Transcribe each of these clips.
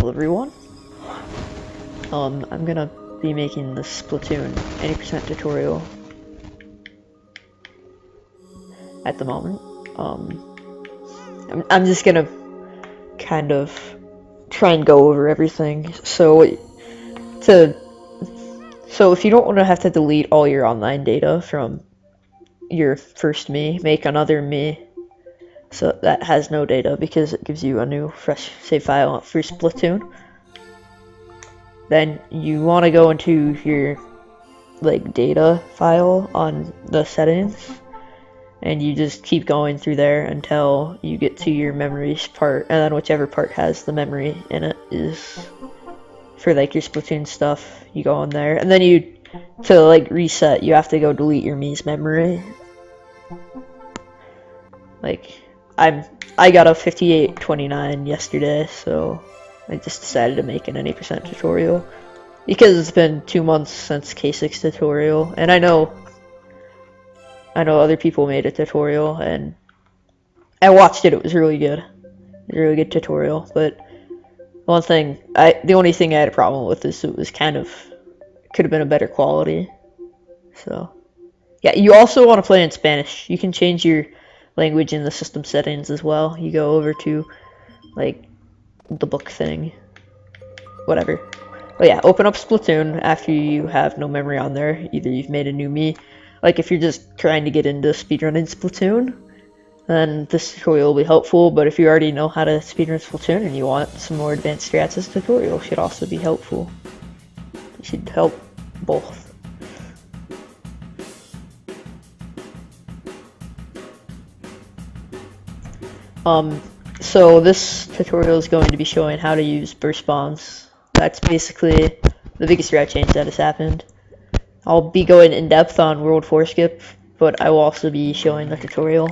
Hello everyone. I'm gonna be making the Splatoon 80% tutorial at the moment. I'm just gonna kind of try and go over everything. So if you don't want to have to delete all your online data from your first me, make another me so that has no data, because it gives you a new fresh save file for Splatoon. Then you want to go into your data file on the settings, and you just keep going through there until you get to your memories part, and then whichever part has the memory in it is for your Splatoon stuff. You go in there, and then to reset, you have to go delete your Mii's memory. I got a 5829 yesterday, so I just decided to make an 80% tutorial because it's been 2 months since kaysicks tutorial, and I know other people made a tutorial, and I watched it. It was really good. It was a really good tutorial, but the only thing I had a problem with is it was could have been a better quality. So yeah, you also want to play in Spanish. You can change your language in the system settings as well. You go over to the book thing, whatever. But yeah, open up Splatoon after you have no memory on there. Either you've made a new me, if you're just trying to get into speedrunning Splatoon, then this tutorial will be helpful. But if you already know how to speedrun Splatoon and you want some more advanced strats, this tutorial should also be helpful. It should help both. So this tutorial is going to be showing how to use burst bombs. That's basically the biggest strat change that has happened. I'll be going in depth on World 4 Skip, but I will also be showing the tutorial,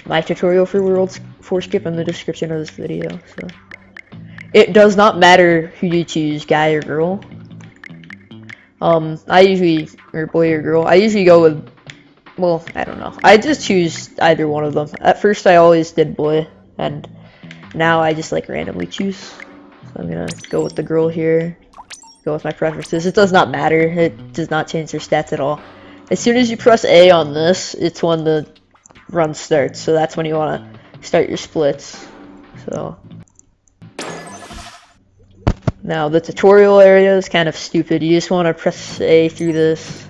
my tutorial for World 4 Skip, in the description of this video. So it does not matter who you choose, guy or girl. Or boy or girl. I usually go with, well, I don't know. I just choose either one of them. At first I always did boy, and now I just randomly choose. So I'm gonna go with the girl here. Go with my preferences. It does not matter. It does not change their stats at all. As soon as you press A on this, it's when the run starts. So that's when you want to start your splits. So now the tutorial area is kind of stupid. You just want to press A through this.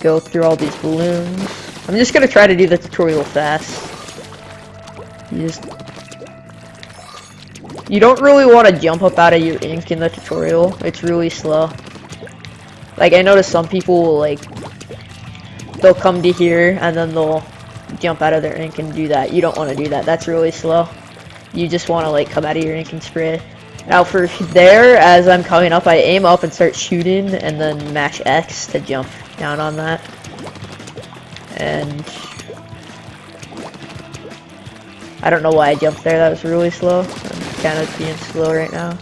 Go through all these balloons. I'm just gonna try to do the tutorial fast. You don't really want to jump up out of your ink in the tutorial. It's really slow. I noticed some people they'll come to here and then they'll jump out of their ink and do that. You don't want to do that. That's really slow. You just want to come out of your ink and spray. Now for there, as I'm coming up, I aim up and start shooting, and then mash X to jump down on that. And I don't know why I jumped there. That was really slow. I'm kind of being slow right now.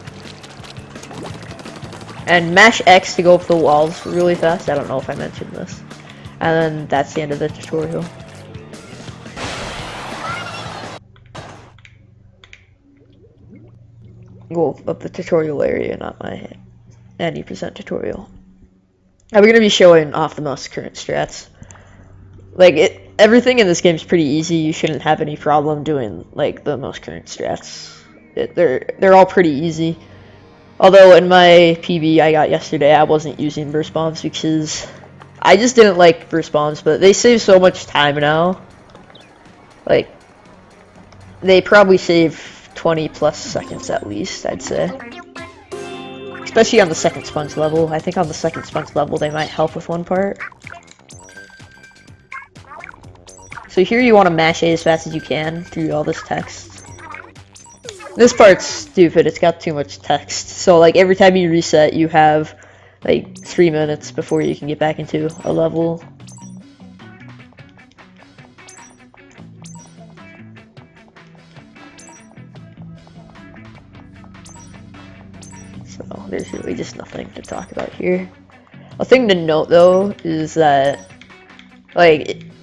And mash X to go up the walls really fast. I don't know if I mentioned this. And then that's the end of the tutorial. Well, of the tutorial area, not my 90% tutorial. I'm going to be showing off the most current strats. Everything in this game is pretty easy. You shouldn't have any problem doing the most current strats. They're all pretty easy. Although in my PB I got yesterday, I wasn't using burst bombs because I just didn't like burst bombs, but they save so much time now. They probably save 20 plus seconds at least, I'd say. Especially on the second sponge level. I think on the second sponge level they might help with one part. So here you want to mash A as fast as you can through all this text. This part's stupid, it's got too much text. So every time you reset, you have 3 minutes before you can get back into a level. So there's really just nothing to talk about here. A thing to note though is that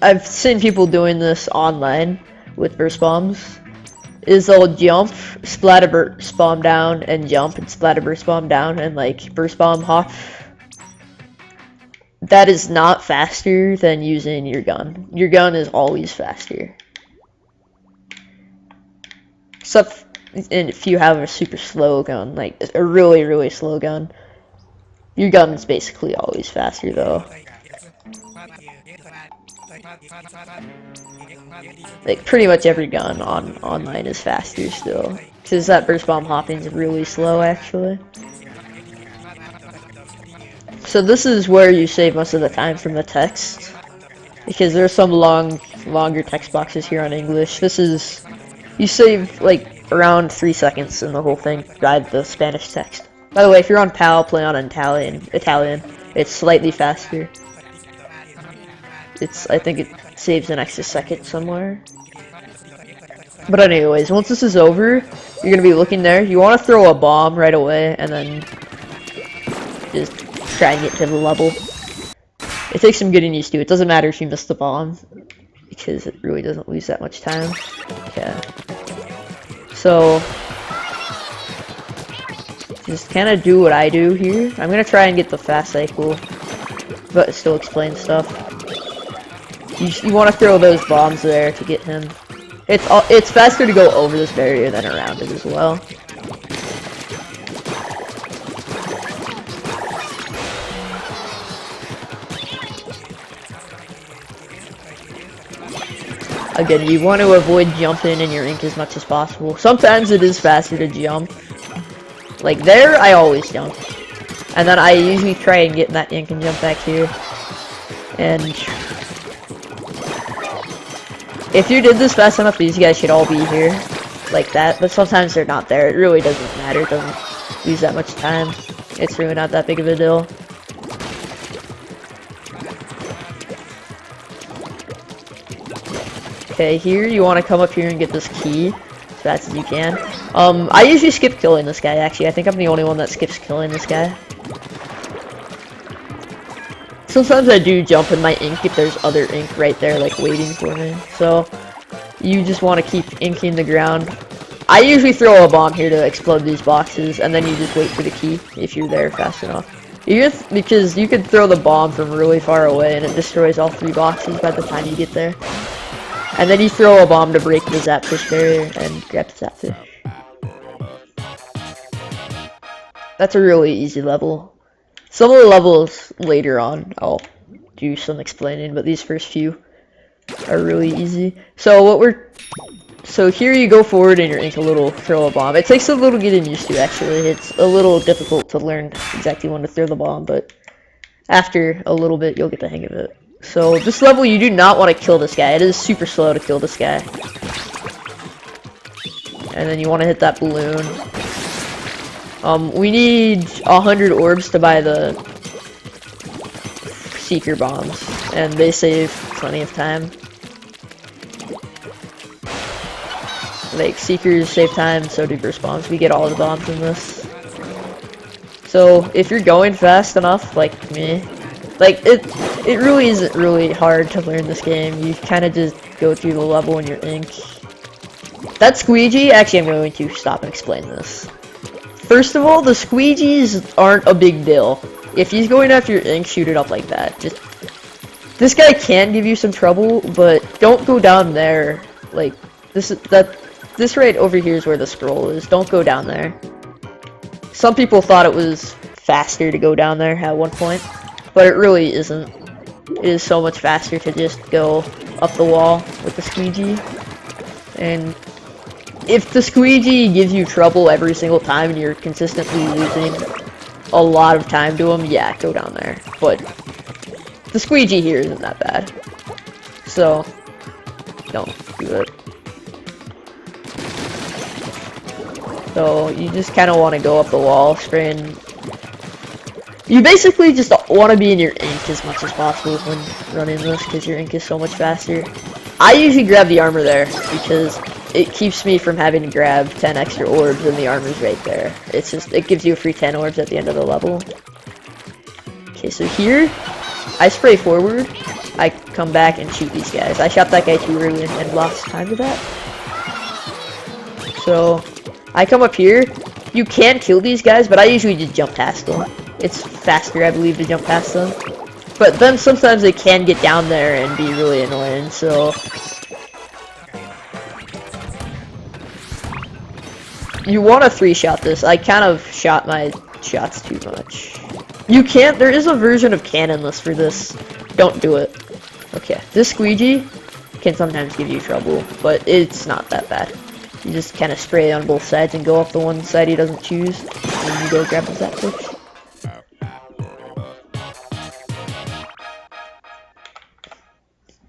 I've seen people doing this online with burst bombs. is they'll jump, splatter burst bomb down, and jump, and splatter burst bomb down, and like burst bomb hop. That is not faster than using your gun. Your gun is always faster. Except if you have a super slow gun, like a really, really slow gun. Your gun is basically always faster though. Like pretty much every gun on online is faster still. Because that burst bomb hopping is really slow actually. So this is where you save most of the time from the text. Because there's some longer text boxes here on English. This is, you save like around 3 seconds in the whole thing by the Spanish text. By the way, if you're on PAL, play on Italian. It's slightly faster. I think it saves an extra second somewhere. But anyways, once this is over, you're gonna be looking there. You want to throw a bomb right away, and then just try and get to the level. It takes some getting used to. It doesn't matter if you miss the bomb, because it really doesn't lose that much time. Yeah. So just kind of do what I do here. I'm gonna try and get the fast cycle, but still explain stuff. You want to throw those bombs there to get him. It's faster to go over this barrier than around it as well. Again, you want to avoid jumping in your ink as much as possible. Sometimes it is faster to jump. Like there, I always jump. And then I usually try and get in that ink and jump back here. And if you did this fast enough, these guys should all be here. Like that. But sometimes they're not there. It really doesn't matter. It doesn't use that much time. It's really not that big of a deal. Okay, here you want to come up here and get this key as fast as you can. I usually skip killing this guy, actually. I think I'm the only one that skips killing this guy. Sometimes I do jump in my ink if there's other ink right there, like, waiting for me. So, you just want to keep inking the ground. I usually throw a bomb here to explode these boxes, and then you just wait for the key if you're there fast enough. Because you could throw the bomb from really far away, and it destroys all 3 boxes by the time you get there. And then you throw a bomb to break the Zapfish barrier and grab the Zapfish. That's a really easy level. Some of the levels later on, I'll do some explaining, but these first few are really easy. So here you go forward and your ink a little, throw a bomb. It takes a little getting used to actually. It's a little difficult to learn exactly when to throw the bomb, but after a little bit you'll get the hang of it. So this level, you do not want to kill this guy. It is super slow to kill this guy. And then you want to hit that balloon. We need 100 orbs to buy the Seeker bombs, and they save plenty of time. Like, Seekers save time, so do burst bombs. We get all the bombs in this. So if you're going fast enough, like me, like, it really isn't really hard to learn this game. You kind of just go through the level in your ink. That squeegee, actually I'm going to stop and explain this. First of all, the squeegees aren't a big deal. If he's going after your ink, shoot it up like that. This guy can give you some trouble, but don't go down there. Like, this right over here is where the scroll is. Don't go down there. Some people thought it was faster to go down there at one point, but it really isn't. It is so much faster to just go up the wall with the squeegee. And if the squeegee gives you trouble every single time and you're consistently losing a lot of time to him, yeah, go down there. But the squeegee here isn't that bad. So, don't do it. So, you just kind of want to go up the wall, spraying. You basically just want to be in your ink as much as possible when running this, because your ink is so much faster. I usually grab the armor there, because it keeps me from having to grab 10 extra orbs, and the armor's right there. It's just, it gives you a free 10 orbs at the end of the level. Okay, so here, I spray forward, I come back and shoot these guys. I shot that guy too early and lost time to that. So I come up here. You can kill these guys, but I usually just jump past them. It's faster, I believe, to jump past them. But then sometimes they can get down there and be really annoying, so... You want to 3-shot this. I kind of shot my shots too much. You can't, there is a version of cannonless for this. Don't do it. Okay, this squeegee can sometimes give you trouble, but it's not that bad. You just kind of spray on both sides and go off the one side he doesn't choose, and then you go grab the zapfish.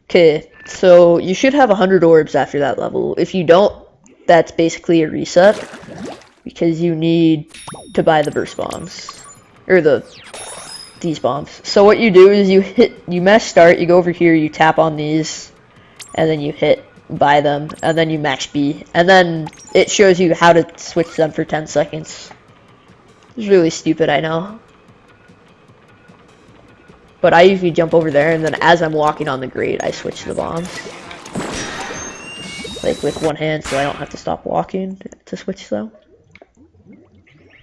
Okay, so you should have 100 orbs after that level. If you don't, that's basically a reset, because you need to buy the burst bombs, or these bombs. So what you do is you mash start, you go over here, you tap on these, and then you hit buy them, and then you mash B, and then it shows you how to switch them for 10 seconds. It's really stupid, I know. But I usually jump over there, and then as I'm walking on the grate, I switch the bombs. Like with one hand, so I don't have to stop walking to switch them.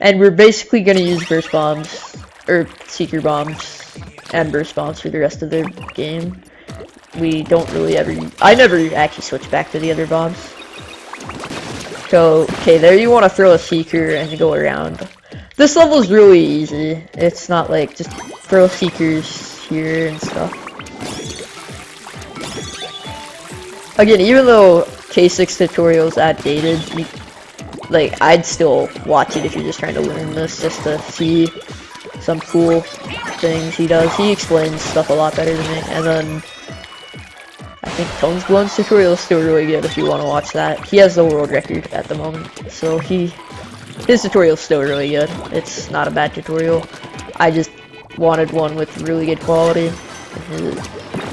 And we're basically going to use burst bombs, or seeker bombs, and burst bombs for the rest of the game. We don't really I never actually switch back to the other bombs. So, okay, there you want to throw a seeker and go around. This level is really easy. It's not like just throw seekers here and stuff. Again, even though kaysicks tutorial is outdated, like, I'd still watch it if you're just trying to learn this, just to see some cool things he does. He explains stuff a lot better than me, and then I think Tone's Blown's tutorial is still really good if you want to watch that. He has the world record at the moment, so his tutorial is still really good. It's not a bad tutorial. I just wanted one with really good quality.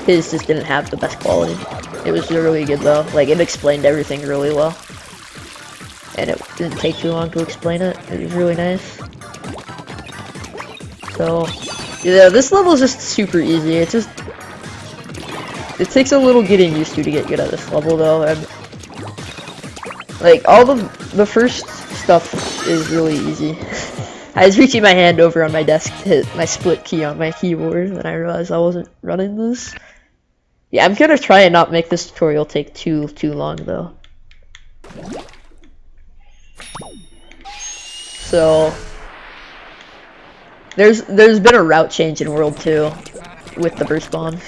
His just didn't have the best quality. It was really good though. Like, it explained everything really well. And it didn't take too long to explain it. It was really nice. So, yeah, this level is just super easy. It takes a little getting used to get good at this level though. And like, all the first stuff is really easy. I was reaching my hand over on my desk to hit my split key on my keyboard, and I realized I wasn't running this. Yeah, I'm gonna try and not make this tutorial take too long though. So there's been a route change in World 2 with the burst bombs.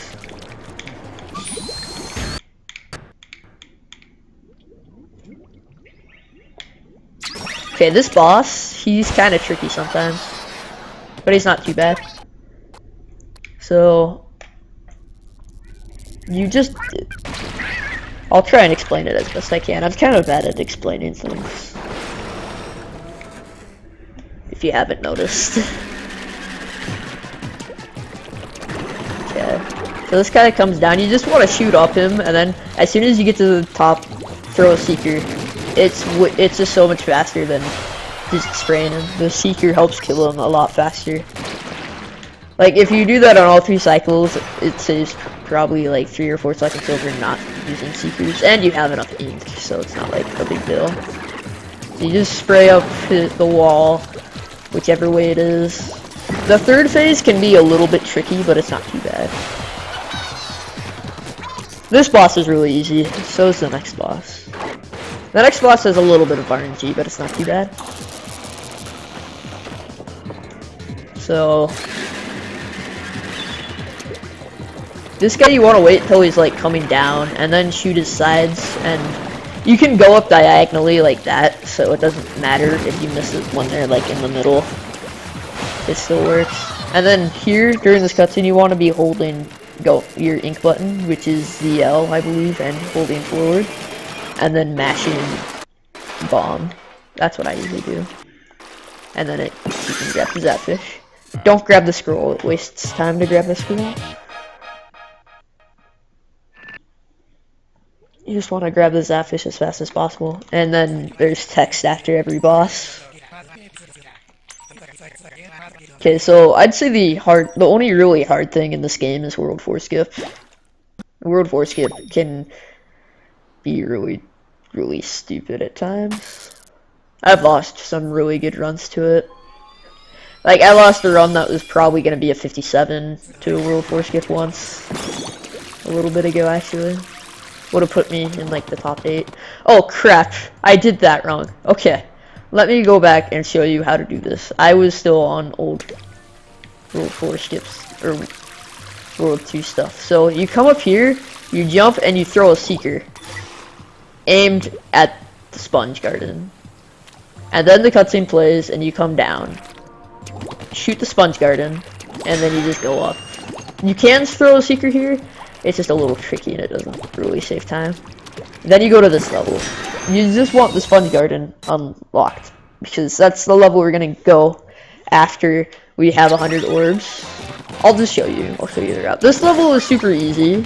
Okay, this boss, he's kind of tricky sometimes, but he's not too bad. So I'll try and explain it as best I can. I'm kind of bad at explaining things, if you haven't noticed. Okay, so this guy comes down. You just want to shoot up him, and then as soon as you get to the top, throw a seeker. It's just so much faster than just spraying him. The seeker helps kill him a lot faster. Like, if you do that on all 3 cycles, it saves probably like 3 or 4 seconds over not using seekers, and you have enough ink, so it's not like a big deal. So you just spray up the wall, whichever way it is. The third phase can be a little bit tricky, but it's not too bad. This boss is really easy, so is the next boss. The next boss has a little bit of RNG, but it's not too bad. So this guy, you want to wait until he's like coming down, and then shoot his sides, and you can go up diagonally like that, so it doesn't matter if you miss it when they're like in the middle. It still works. And then here, during this cutscene, you want to be holding your ink button, which is the L, I believe, and holding forward, and then mashing bomb. That's what I usually do. And then you can grab the zapfish. Don't grab the scroll, it wastes time to grab the scroll. You just want to grab the zapfish as fast as possible. And then there's text after every boss. Okay, so I'd say the only really hard thing in this game is World 4 skip. World 4 skip can be really really stupid at times. I've lost some really good runs to it. Like, I lost a run that was probably going to be a 57 to a World 4 skip once. A little bit ago, actually. Would have put me in, like, the top 8. Oh, crap. I did that wrong. Okay. Let me go back and show you how to do this. I was still on old World 4 skips, or World 2 stuff. So, you come up here, you jump, and you throw a seeker. Aimed at the sponge garden. And then the cutscene plays, and you come down. Shoot the sponge garden, and then you just go up. You can throw a seeker here, it's just a little tricky and it doesn't really save time. Then you go to this level. You just want the sponge garden unlocked, because that's the level we're gonna go after we have 100 orbs. I'll just show you, I'll show you the route. This level is super easy.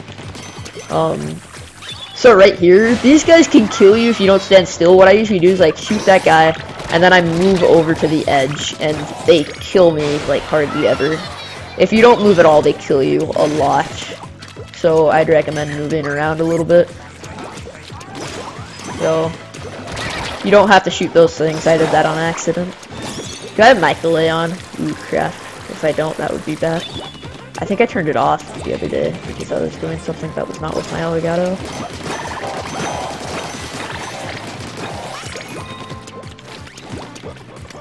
So right here, these guys can kill you if you don't stand still. What I usually do is like shoot that guy, and then I move over to the edge, and they kill me like hardly ever. If you don't move at all, they kill you a lot. So I'd recommend moving around a little bit. So you don't have to shoot those things. I did that on accident. Do I have mic delay on? Ooh, crap. If I don't, that would be bad. I think I turned it off the other day because I was doing something that was not with my Elgato.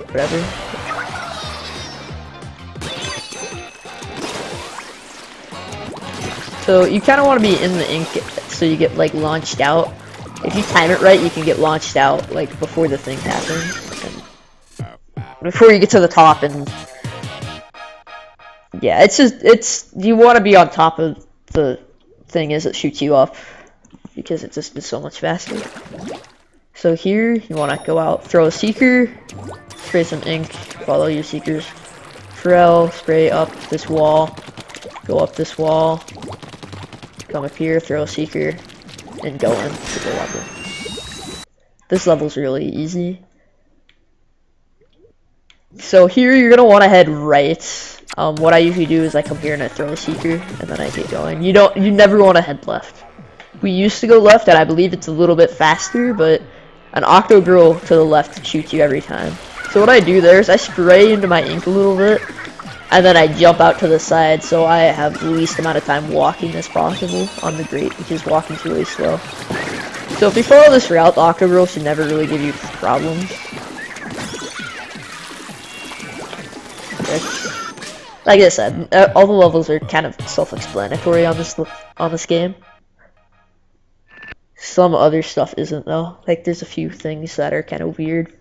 Whatever. So you kind of want to be in the ink so you get like launched out. If you time it right, you can get launched out like before the thing happens. And before you get to the top, and yeah, it's you want to be on top of the thing as it shoots you up, because it just is so much faster. So here, you want to go out, throw a seeker, spray some ink, follow your seekers. Pharrell, spray up this wall, go up this wall, come up here, throw a seeker, and go into the level. This level's really easy. So here, you're going to want to head right. What I usually do is I come here and I throw a seeker, and then I get going. You never want to head left. We used to go left, and I believe it's a little bit faster, but an octo girl to the left shoots you every time. So what I do there is I spray into my ink a little bit, and then I jump out to the side, so I have the least amount of time walking as possible on the grate, because walking's really slow. So if you follow this route, the octo girl should never really give you problems. Like I said, all the levels are kind of self-explanatory on this game. Some other stuff isn't though. Like there's a few things that are kind of weird.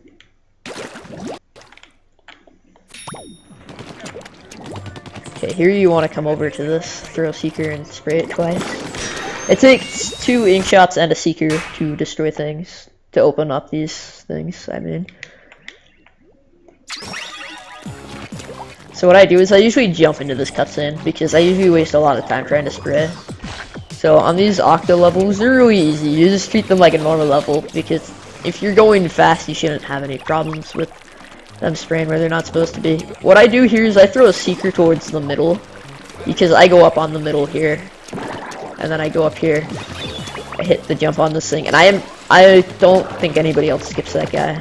Okay, here you want to come over to this, throw a seeker and spray it twice. It takes 2 ink shots and a seeker to destroy things, to open up these things, I mean. So what I do is I usually jump into this cutscene, because I usually waste a lot of time trying to spray. So on these octo levels, they're really easy. You just treat them like a normal level, because if you're going fast, you shouldn't have any problems with them spraying where they're not supposed to be. What I do here is I throw a seeker towards the middle, because I go up on the middle here, and then I go up here. I hit the jump on this thing, and I don't think anybody else skips that guy.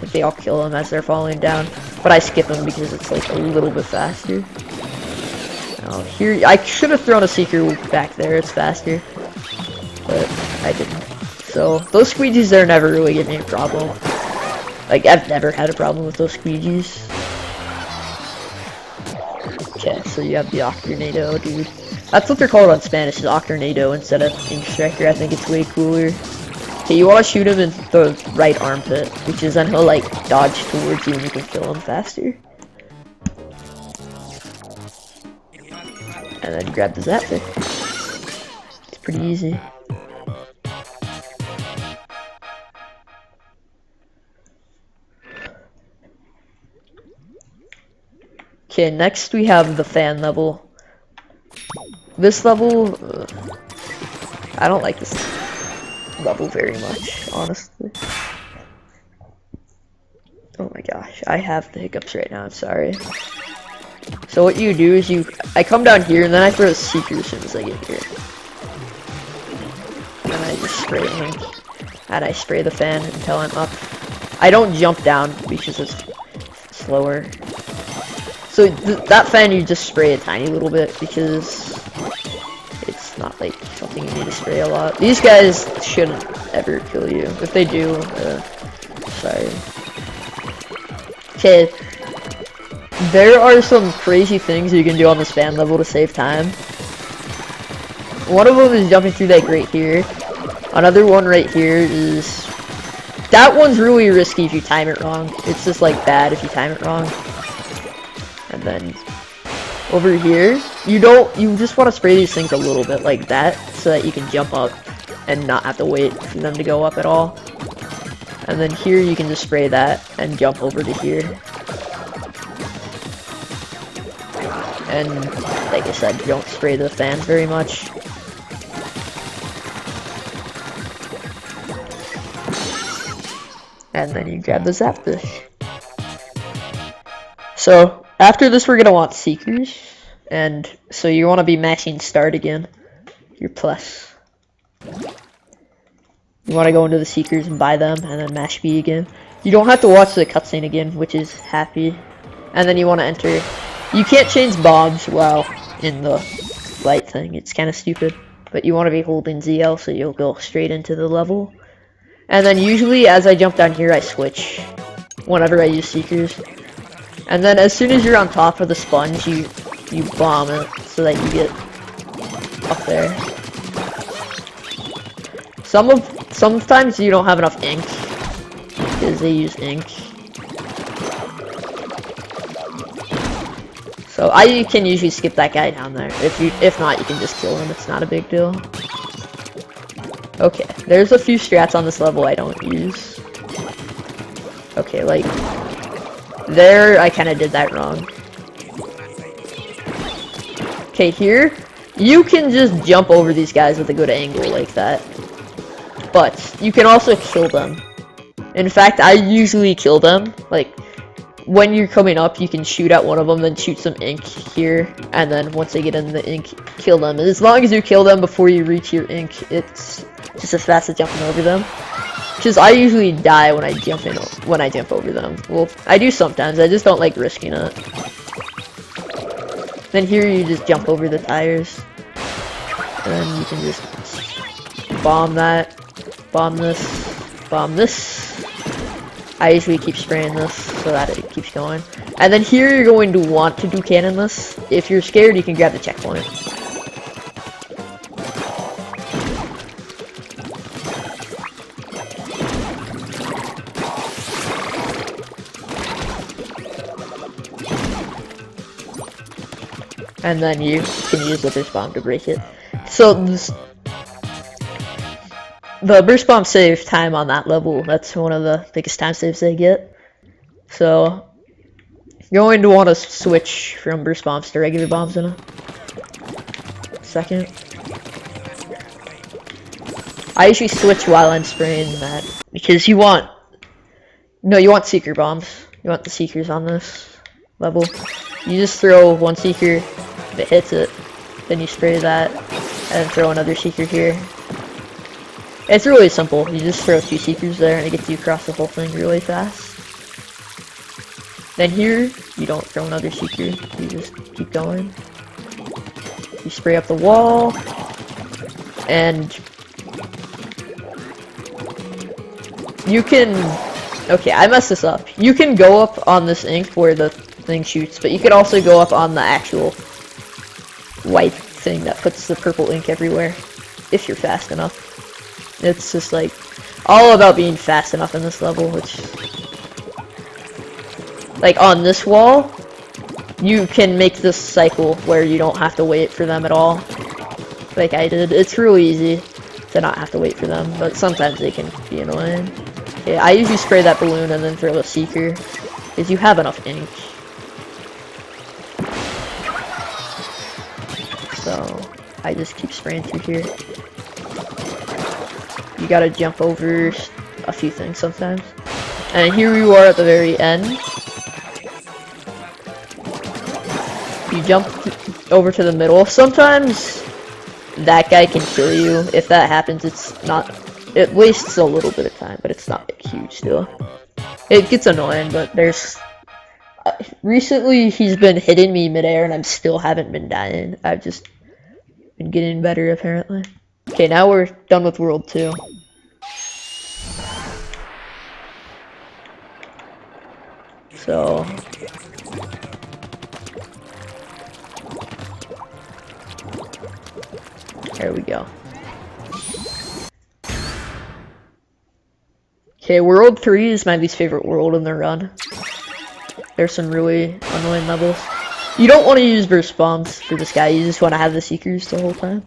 If they all kill him as they're falling down, but I skip him because it's like a little bit faster. Now here, I should have thrown a seeker back there. It's faster, but I didn't. So those squeegees there never really give me a problem. Like I've never had a problem with those squeegees. Okay, so you have the Octornado, dude. That's what they're called on Spanish, is Octornado instead of Ink Striker. I think it's way cooler. Okay, you want to shoot him in the right armpit, because then he'll like dodge towards you and you can kill him faster. And then grab the Zaptic. It's pretty easy. Okay, next we have the fan level. This level, I don't like this level very much, honestly. Oh my gosh, I have the hiccups right now, I'm sorry. So what you do is I come down here and then I throw a seeker as soon as I get here. And I just spray ink. and I spray the fan until I'm up. I don't jump down because it's slower. So that fan you just spray a tiny little bit because it's not like something you need to spray a lot. These guys shouldn't ever kill you. If they do, sorry. Okay, there are some crazy things you can do on this fan level to save time. One of them is jumping through that grate here. Another one right here is... That one's really risky if you time it wrong. It's just like bad if you time it wrong. And then over here, you just want to spray these things a little bit like that so that you can jump up and not have to wait for them to go up at all. And then here you can just spray that and jump over to here. And like I said, don't spray the fans very much. And then you grab the zapfish. So after this we're gonna want seekers. And so you wanna be mashing start again. Your plus. You wanna go into the seekers and buy them and then mash B again. You don't have to watch the cutscene again, which is happy. And then you wanna enter. You can't change bombs while in the light thing, it's kinda stupid. But you wanna be holding ZL so you'll go straight into the level. And then usually as I jump down here I switch whenever I use seekers. And then as soon as you're on top of the sponge you bomb it so that you get up there. Sometimes you don't have enough ink because they use ink. So I can usually skip that guy down there. If not you can just kill him, it's not a big deal. Okay, there's a few strats on this level I don't use. Okay, like, there I kinda did that wrong. Okay, here, you can just jump over these guys with a good angle like that. But, you can also kill them. In fact, I usually kill them. Like, when you're coming up, you can shoot at one of them, then shoot some ink here, and then once they get in the ink, kill them. And as long as you kill them before you reach your ink, it's just as fast as jumping over them. Because I usually die when I jump over them. Well, I do sometimes, I just don't like risking it. Then here you just jump over the tires. And then you can just bomb that, bomb this. I usually keep spraying this so that it keeps going. And then here you're going to want to do cannonless. If you're scared, you can grab the checkpoint. And then you can use the burst bomb to break it. So the burst bomb save time on that level. That's one of the biggest time saves they get. So you're going to want to switch from burst bombs to regular bombs in a second. I usually switch while I'm spraying that because you want seeker bombs. You want the seekers on this level. You just throw one seeker, if it hits it, then you spray that, and then throw another seeker here. It's really simple. You just throw 2 seekers there and it gets you across the whole thing really fast. Then here, you don't throw another seeker, you just keep going. You spray up the wall, and you can... Okay, I messed this up. You can go up on this ink where the thing shoots, but you can also go up on the actual white thing that puts the purple ink everywhere, if you're fast enough. It's just like all about being fast enough in this level, which like on this wall you can make this cycle where you don't have to wait for them at all like I did. It's really easy to not have to wait for them, but sometimes they can be annoying. Okay, I usually spray that balloon and then throw a seeker because you have enough ink. So I just keep spraying through here. You gotta jump over a few things sometimes. And here you are at the very end. You jump over to the middle. Sometimes that guy can kill you. If that happens, it's not it wastes a little bit of time, but it's not a huge deal. It gets annoying, but there's recently he's been hitting me midair and I still haven't been dying. I've just been getting better apparently. Okay, now we're done with World 2. So there we go. Okay, World 3 is my least favorite world in the run. There's some really annoying levels. You don't want to use burst bombs for this guy, you just want to have the Seekers the whole time.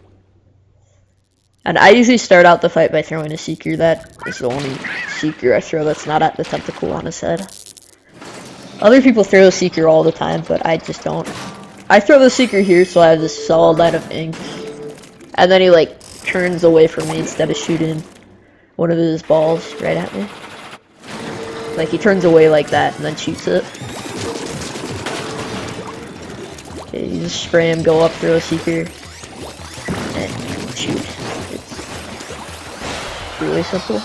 And I usually start out the fight by throwing a Seeker. That is the only Seeker I throw that's not at the tentacle on his head. Other people throw a Seeker all the time, but I just don't. I throw the Seeker here so I have this solid line of ink. And then he like turns away from me instead of shooting one of his balls right at me. Like he turns away like that and then shoots it. Okay, you just spray him, go up, throw a Seeker, and shoot. It's really simple.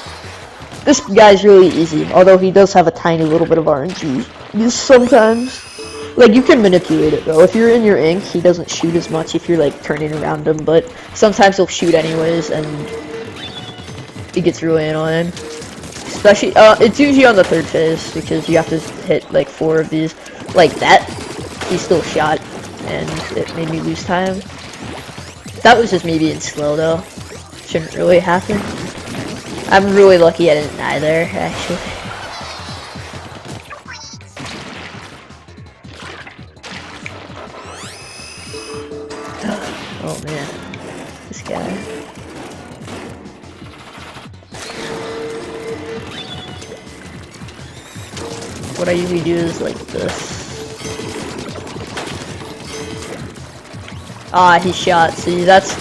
This guy's really easy, although he does have a tiny little bit of RNG. Just sometimes. Like, you can manipulate it, though. If you're in your ink, he doesn't shoot as much if you're, like, turning around him, but sometimes he'll shoot anyways, and it gets really annoying. Especially, it's usually on the third phase, because you have to hit, like, 4 of these. Like that, he still shot, and it made me lose time. That was just me being slow, though. Shouldn't really happen. I'm really lucky I didn't die there, actually. Oh man, this guy. What I usually do is like this. Ah, he shot. See, that's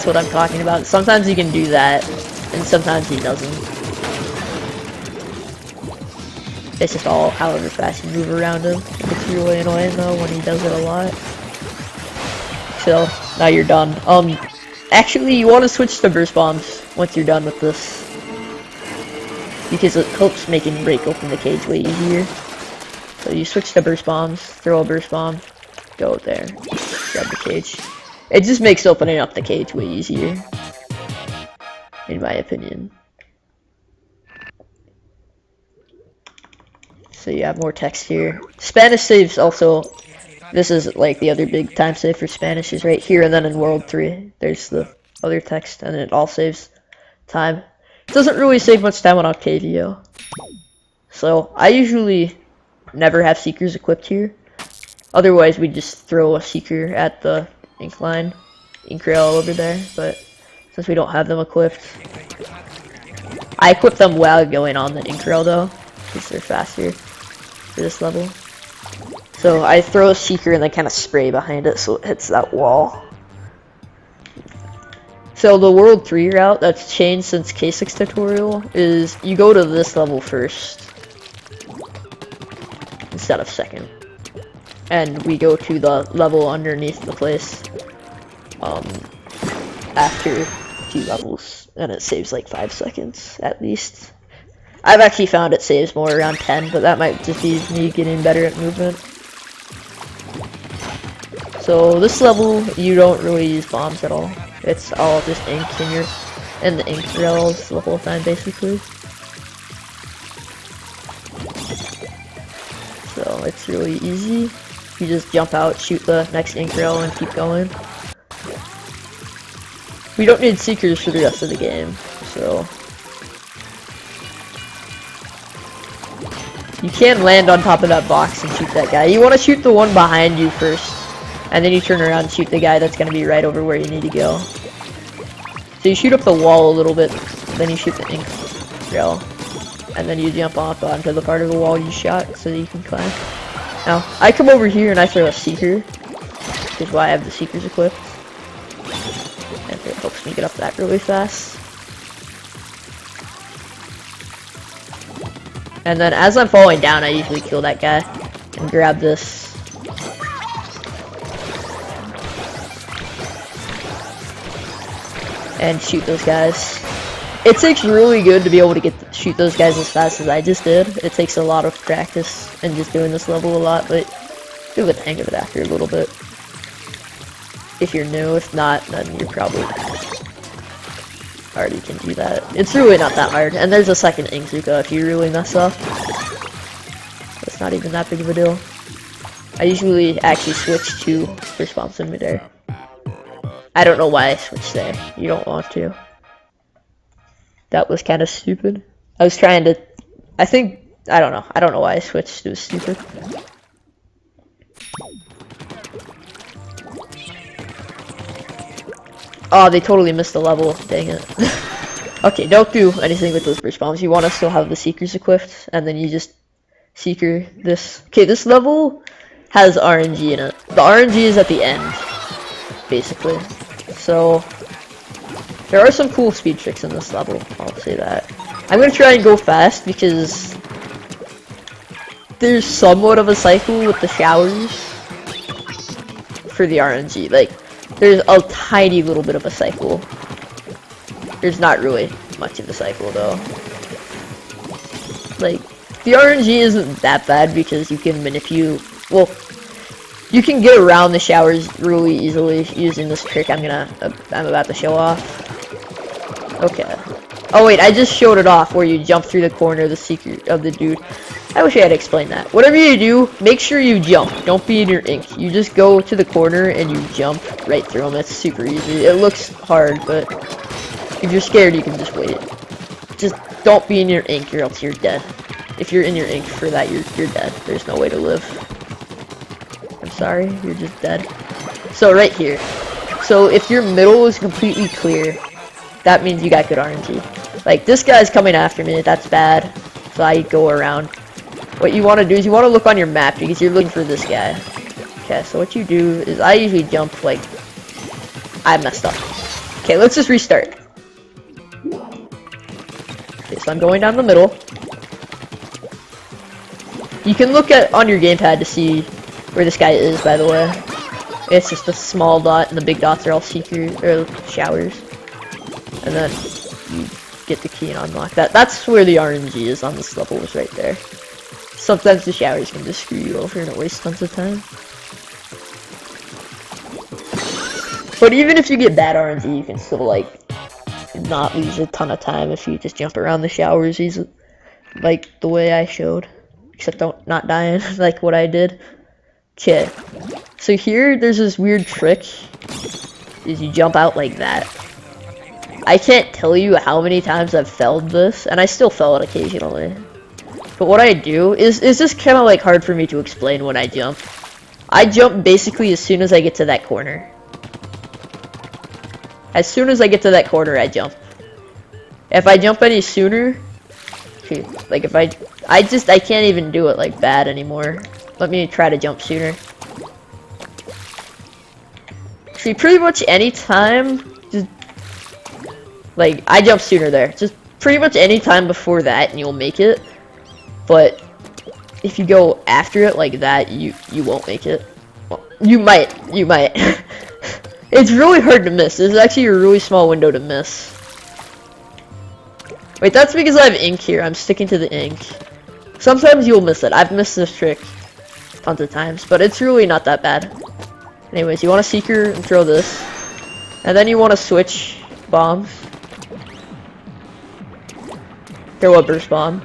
what I'm talking about. Sometimes he can do that, and sometimes he doesn't. It's just all however fast you move around him. It's really annoying though when he does it a lot. So, now you're done. Actually, you want to switch to burst bombs once you're done with this. Because it helps making break open the cage way easier. So you switch to burst bombs, throw a burst bomb, go there, grab the cage. It just makes opening up the cage way easier. In my opinion. So you have more text here. Spanish saves also. This is like the other big time save for Spanish is right here, and then in World 3 there's the other text, and it all saves time. It doesn't really save much time on Octavio. So I usually never have Seekers equipped here. Otherwise we just throw a Seeker at the ink line, ink rail over there, but since we don't have them equipped, I equip them while going on the ink rail though, because they're faster for this level. So I throw a Seeker and then kind of spray behind it so it hits that wall. So the World 3 route that's changed since kaysicks tutorial is you go to this level first instead of second. And we go to the level underneath the place after a few levels, and it saves like 5 seconds at least. I've actually found it saves more around 10, but that might just be me getting better at movement. So this level, you don't really use bombs at all. It's all just ink, and you're in the ink rails the whole time, basically. So it's really easy. You just jump out, shoot the next ink rail, and keep going. We don't need Seekers for the rest of the game, so... You can land on top of that box and shoot that guy. You want to shoot the one behind you first, and then you turn around and shoot the guy that's going to be right over where you need to go. So you shoot up the wall a little bit, then you shoot the ink rail, and then you jump up onto the part of the wall you shot so that you can climb. Now, I come over here and I throw a Seeker, which is why I have the Seekers equipped, and it helps me get up that really fast. And then as I'm falling down, I usually kill that guy and grab this. And shoot those guys. It takes really good to be able to shoot those guys as fast as I just did. It takes a lot of practice and just doing this level a lot, but you'll get the hang of it after a little bit. If you're new, if not, then you're probably already can do that. It's really not that hard. And there's a second Ingzuka if you really mess up. It's not even that big of a deal. I usually actually switch to response in midair. I don't know why I switched there. You don't want to. That was kind of stupid. I was trying to... I don't know. I don't know why I switched. It was stupid. Oh, they totally missed the level. Dang it. Okay, don't do anything with those burst bombs. You want to still have the Seekers equipped, and then you just Seeker this. Okay, this level has RNG in it. The RNG is at the end, basically. So, there are some cool speed tricks in this level, I'll say that. I'm going to try and go fast, because there's somewhat of a cycle with the showers for the RNG. Like, there's a tiny little bit of a cycle. There's not really much of a cycle though. Like, the RNG isn't that bad because you can manipulate, well, you can get around the showers really easily using this trick I'm about to show off. Okay. Oh wait, I just showed it off where you jump through the corner of the secret of the dude. I wish I had explained that. Whatever you do, make sure you jump. Don't be in your ink. You just go to the corner and you jump right through them. It's super easy. It looks hard, but if you're scared, you can just wait. Just don't be in your ink or else you're dead. If you're in your ink for that, you're dead. There's no way to live. I'm sorry, you're just dead. So right here. So if your middle is completely clear, that means you got good RNG. Like, this guy's coming after me. That's bad. So I go around. What you want to do is you want to look on your map because you're looking for this guy. Okay, so what you do is I usually jump like... I messed up. Okay, let's just restart. Okay, so I'm going down the middle. You can look on your gamepad to see where this guy is, by the way. It's just a small dot, and the big dots are all showers. And then you get the key and unlock that. That's where the RNG is on this level, is right there. Sometimes the showers can just screw you over and it wastes tons of time. But even if you get bad RNG, you can still, like, not lose a ton of time if you just jump around the showers easily, like the way I showed. Except not dying, like what I did. Okay. So here, there's this weird trick. Is you jump out like that. I can't tell you how many times I've failed this, and I still fail it occasionally. But what I do is just kind of like hard for me to explain when I jump. I jump basically as soon as I get to that corner. As soon as I get to that corner, I jump. If I jump any sooner, like if I can't even do it like bad anymore. Let me try to jump sooner. See, pretty much any time, just like I jump sooner there. Just pretty much any time before that, and you'll make it. But if you go after it like that, you won't make it. Well, you might. It's really hard to miss. This is actually a really small window to miss. Wait, that's because I have ink here. I'm sticking to the ink. Sometimes you'll miss it. I've missed this trick tons of times, but it's really not that bad. Anyways, you want to Seeker and throw this. And then you want to switch bombs. Throw a burst bomb.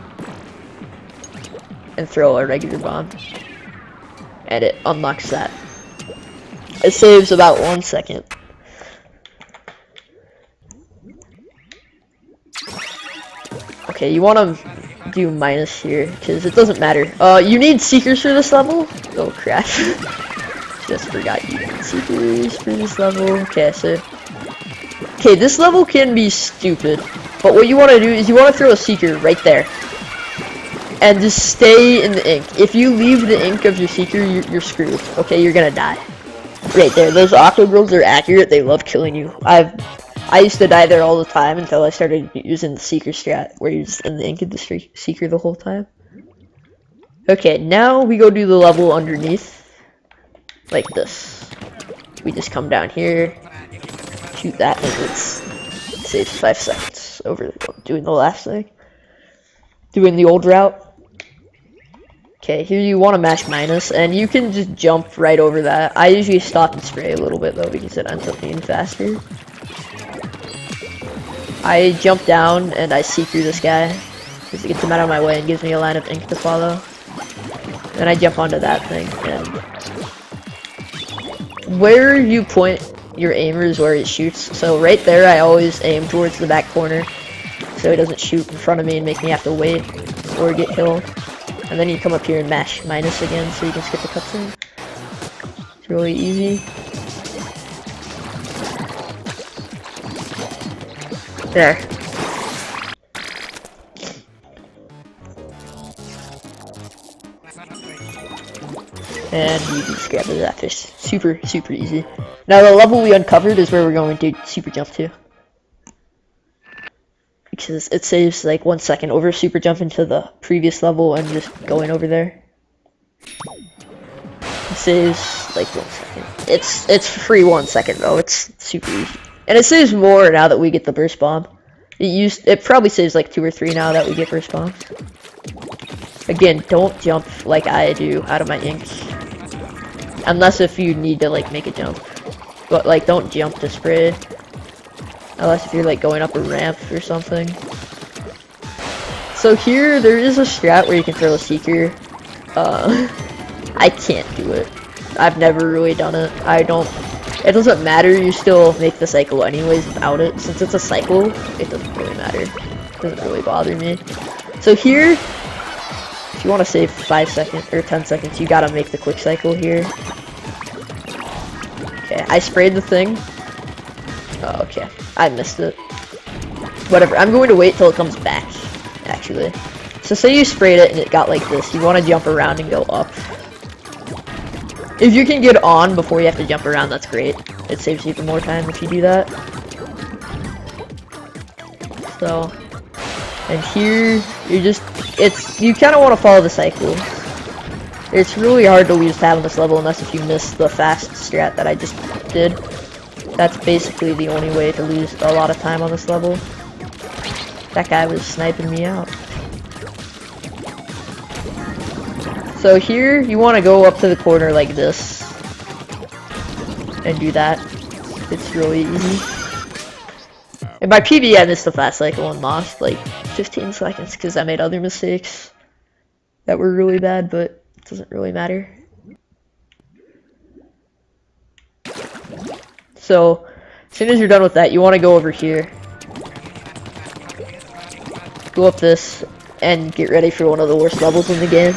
And throw a regular bomb. And it unlocks that. It saves about 1 second. Okay, you want to do minus here, because it doesn't matter. You need Seekers for this level? Oh crap. Just forgot you need Seekers for this level. Okay, so... Okay, this level can be stupid. But what you want to do is you want to throw a Seeker right there. And just stay in the ink. If you leave the ink of your Seeker, you're screwed. Okay, you're gonna die. Right there, those octagrills are accurate. They love killing you. I used to die there all the time until I started using the Seeker strat, where you're just in the ink of the Seeker the whole time. Okay, now we go do the level underneath. Like this. We just come down here, shoot that, and it saves 5 seconds. minus over doing the last thing. Doing the old route. Okay, here you want to mash minus, and you can just jump right over that. I usually stop and spray a little bit though, because it ends up being faster. I jump down and I see through this guy, because it gets him out of my way and gives me a line of ink to follow. Then I jump onto that thing, and where you point your aimer is where it shoots. So right there, I always aim towards the back corner, so it doesn't shoot in front of me and make me have to wait or get killed. And then you come up here and mash minus again, so you can skip the cutscene. It's really easy. There. And you just grab that fish. Super, super easy. Now the level we uncovered is where we're going to super jump to. Because it saves like 1 second over super jumping to the previous level and just going over there. It saves like 1 second. It's free 1 second though. It's super easy. And it saves more now that we get the burst bomb. It probably saves like 2 or 3 now that we get burst bombs. Again, don't jump like I do out of my ink. Unless if you need to like make a jump. But like don't jump to spray. Unless if you're like going up a ramp or something. So here there is a strat where you can throw a seeker. I can't do it. I've never really done it. It doesn't matter, you still make the cycle anyways without it. Since it's a cycle, it doesn't really matter. It doesn't really bother me. So here, if you want to save 5 seconds or 10 seconds, you gotta make the quick cycle here. Okay, I sprayed the thing. Oh, okay, I missed it. Whatever, I'm going to wait till it comes back, actually. So say you sprayed it and it got like this. You want to jump around and go up. If you can get on before you have to jump around, that's great. It saves you even more time if you do that. So, and here, you kind of want to follow the cycle. It's really hard to lose tab on this level unless if you miss the fast strat that I just did. That's basically the only way to lose a lot of time on this level. That guy was sniping me out. So here, you want to go up to the corner like this. And do that. It's really easy. In my PB, I missed the fast cycle and lost like 15 seconds because I made other mistakes that were really bad, but it doesn't really matter. So, as soon as you're done with that, you want to go over here. Go up this, and get ready for one of the worst levels in the game.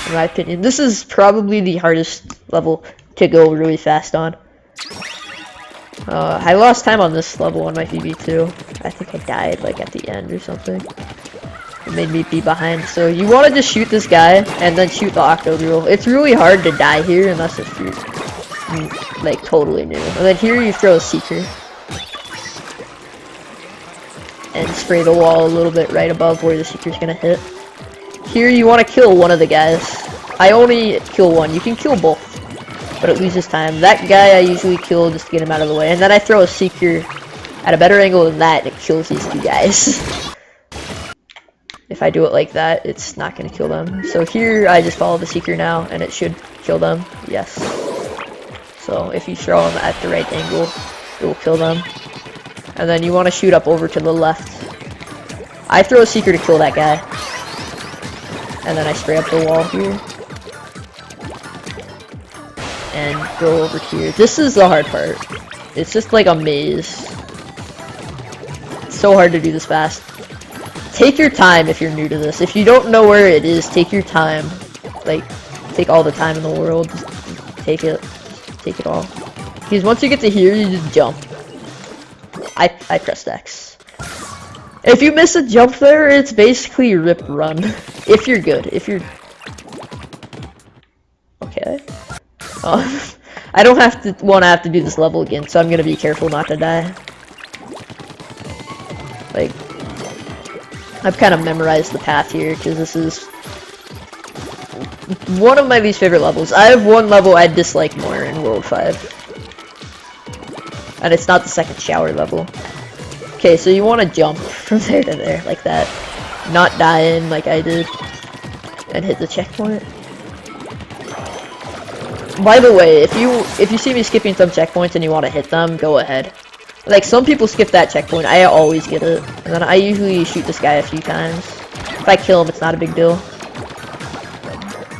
In my opinion. This is probably the hardest level to go really fast on. I lost time on this level on my PB too. I think I died like at the end or something. It made me be behind. So you want to just shoot this guy, and then shoot the octavio. It's really hard to die here unless if you're like totally new. And then here you throw a seeker and spray the wall a little bit right above where the seeker's gonna hit. Here you want to kill one of the guys. I only kill one. You can kill both, but it loses time. That guy I usually kill just to get him out of the way, and then I throw a seeker at a better angle than that, and it kills these 2 guys. If I do it like that, it's not gonna kill them. So here I just follow the seeker now, and it should kill them. Yes. So if you throw them at the right angle, it will kill them. And then you want to shoot up over to the left. I throw a seeker to kill that guy. And then I spray up the wall here. And go over here. This is the hard part. It's just like a maze. It's so hard to do this fast. Take your time if you're new to this. If you don't know where it is, take your time. Like, take all the time in the world. Just take it. Take it all. Because once you get to here, you just jump. I pressed X. If you miss a jump there, it's basically rip run. If you're good. If you're... Okay. I don't have to do this level again, so I'm gonna be careful not to die. Like, I've kind of memorized the path here, because this is one of my least favorite levels. I have one level I dislike more in World 5. And it's not the second shower level. Okay, so you want to jump from there to there, like that. Not dying like I did. And hit the checkpoint. By the way, if you see me skipping some checkpoints and you want to hit them, go ahead. Like, some people skip that checkpoint. I always get it. And then I usually shoot this guy a few times. If I kill him, it's not a big deal.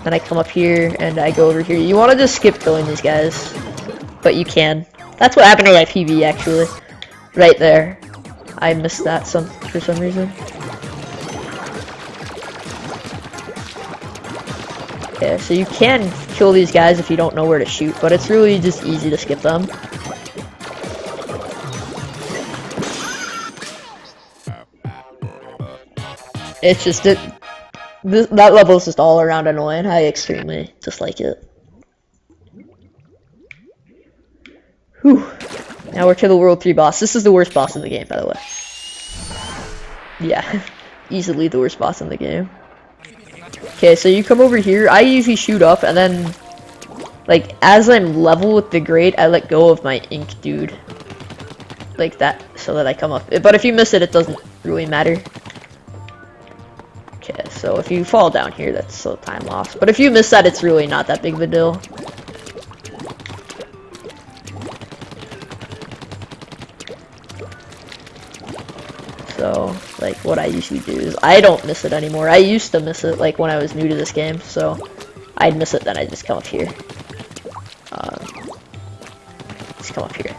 Then I come up here and I go over here. You want to just skip killing these guys. But you can. That's what happened to my PB, actually. Right there. I missed that for some reason. Okay, so you can kill these guys if you don't know where to shoot, but it's really just easy to skip them. It's just that level is just all around annoying. I extremely dislike it. Whew. Now we're to the World 3 boss. This is the worst boss in the game, by the way. Yeah, easily the worst boss in the game. Okay, so you come over here. I usually shoot up, and then, like, as I'm level with the grate, I let go of my ink dude. Like that, so that I come up. But if you miss it, it doesn't really matter. Okay, so if you fall down here, that's still time lost. But if you miss that, it's really not that big of a deal. So, like, what I usually do is, I don't miss it anymore. I used to miss it, like, when I was new to this game, so I'd miss it, then I'd just come up here. Just come up here.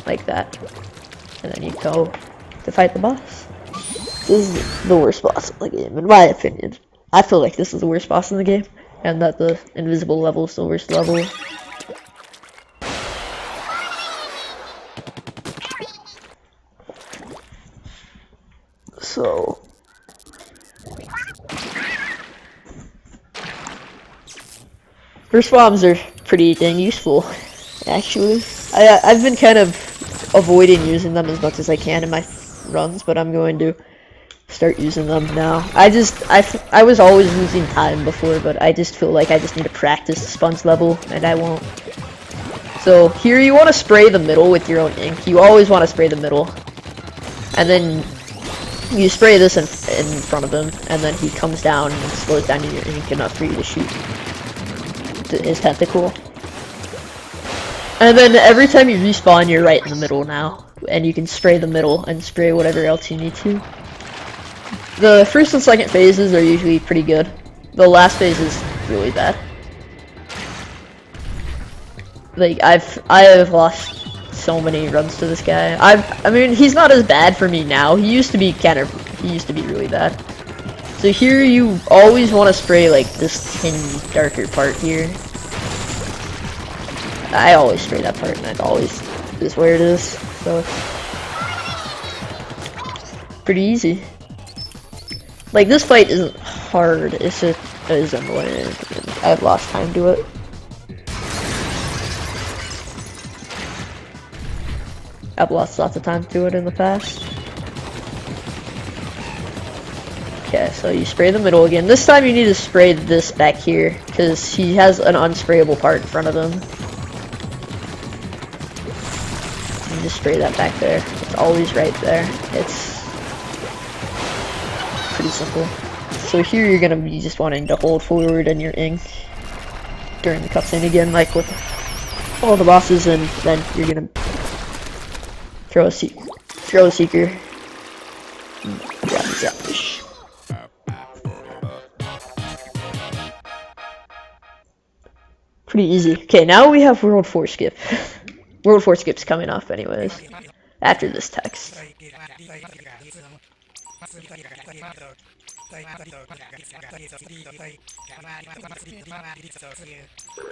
Like that. And then you go to fight the boss. This is the worst boss in the game, in my opinion. I feel like this is the worst boss in the game, and that the invisible level is the worst level. So, burst bombs are pretty dang useful, actually. I've been kind of avoiding using them as much as I can in my runs, but I'm going to start using them now. I was always losing time before, but I just feel like I just need to practice the sponge level, and I won't. So here you want to spray the middle with your own ink. You always want to spray the middle, and then you spray this in front of him, and then he comes down and slows down your ink enough for you to shoot his tentacle. And then every time you respawn, you're right in the middle now, and you can spray the middle and spray whatever else you need to. The first and second phases are usually pretty good. The last phase is really bad. Like, I have lost so many runs to this guy. I mean, he's not as bad for me now. He used to be really bad. So here you always want to spray like this tin darker part here. I always spray that part, and that always is where it is. So it's pretty easy. Like, this fight isn't hard. It's just annoying. I've lost time to it. I've lost lots of time to it in the past. Okay, so you spray the middle again. This time you need to spray this back here, because he has an unsprayable part in front of him. You just spray that back there. It's always right there. It's pretty simple. So here you're going to be just wanting to hold forward in your ink during the cutscene again, like with all the bosses, and then you're going to throw a seeker. Yeah. Pretty easy. Okay, now we have World 4 skip. World 4 skip's coming off anyways, after this text.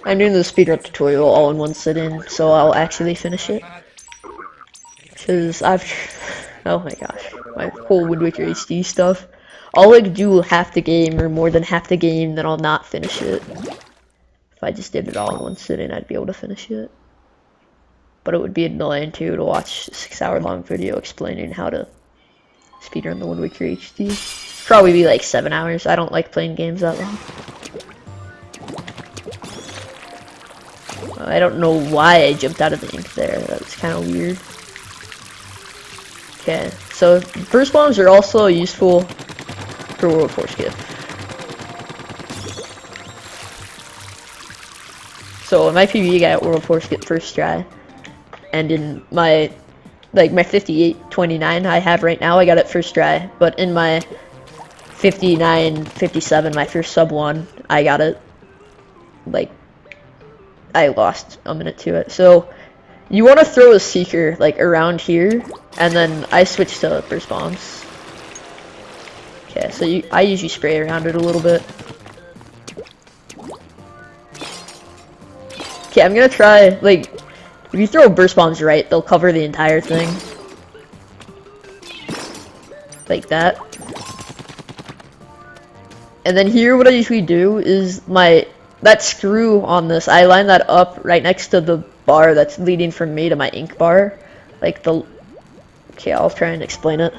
I'm doing the speedrun tutorial all in one sitting, so I'll actually finish it. Because oh my gosh, my whole Wind Waker HD stuff. I'll like do half the game or more than half the game, then I'll not finish it. If I just did it all in one sitting, I'd be able to finish it. But it would be annoying too to watch a 6-hour-long video explaining how to speedrun the Wind Waker HD. Probably be like 7 hours. I don't like playing games that long. I don't know why I jumped out of the ink there. That was kind of weird. Okay, so burst bombs are also useful for World 4 skip. So in my PvE, I got World 4 skip first try, and in my my 58-29 I have right now, I got it first try. But in my 59-57, my first sub 1, I got it like I lost a minute to it. So you want to throw a seeker like around here, and then I switch to burst bombs. Okay, so I usually spray around it a little bit. Okay, I'm gonna try, like, if you throw burst bombs right, they'll cover the entire thing. Like that. And then here, what I usually do is that screw on this, I line that up right next to the bar that's leading from me to my ink bar. Like okay, I'll try and explain it.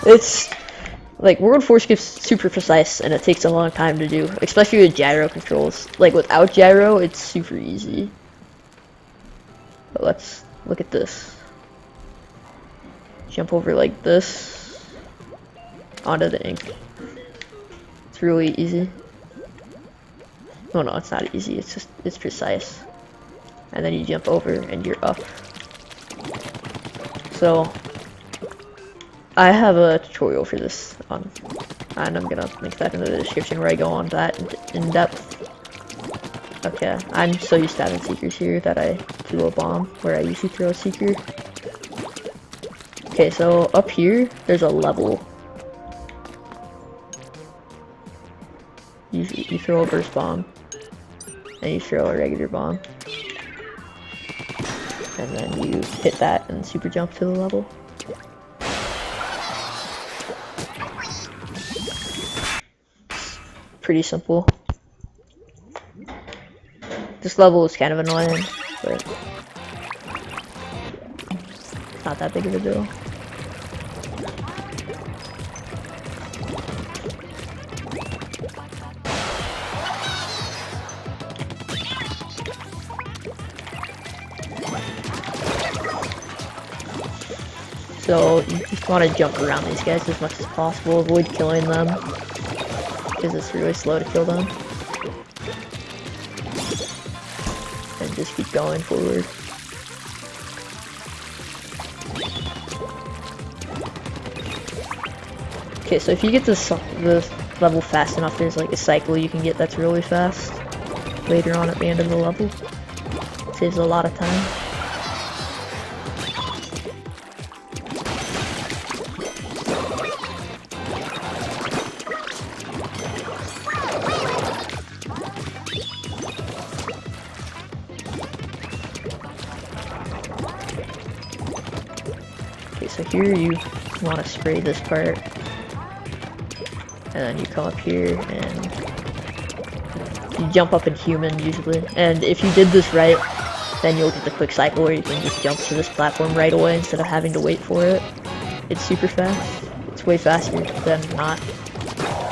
It's, like, World 4 skip's super precise, and it takes a long time to do, especially with gyro controls. Like, without gyro, it's super easy. But let's look at this. Jump over like this onto the ink. It's really easy. Oh no, it's not easy, it's precise. And then you jump over and you're up. So I have a tutorial for this and I'm gonna link that in the description where I go on that in depth. Okay, I'm so used to having seekers here that I do a bomb where I usually throw a seeker. Okay, so up here there's a level. You throw a burst bomb, and you throw a regular bomb, and then you hit that and super jump to the level. Pretty simple. This level is kind of annoying, but it's not that big of a deal. So you just want to jump around these guys as much as possible, avoid killing them, because it's really slow to kill them. And just keep going forward. Okay, so if you get this level fast enough, there's like a cycle you can get that's really fast later on at the end of the level. It saves a lot of time. Okay, so here you want to spray this part, and then you come up here and you jump up in human usually. And if you did this right, then you'll get the quick cycle where you can just jump to this platform right away instead of having to wait for it. It's super fast. It's way faster than not.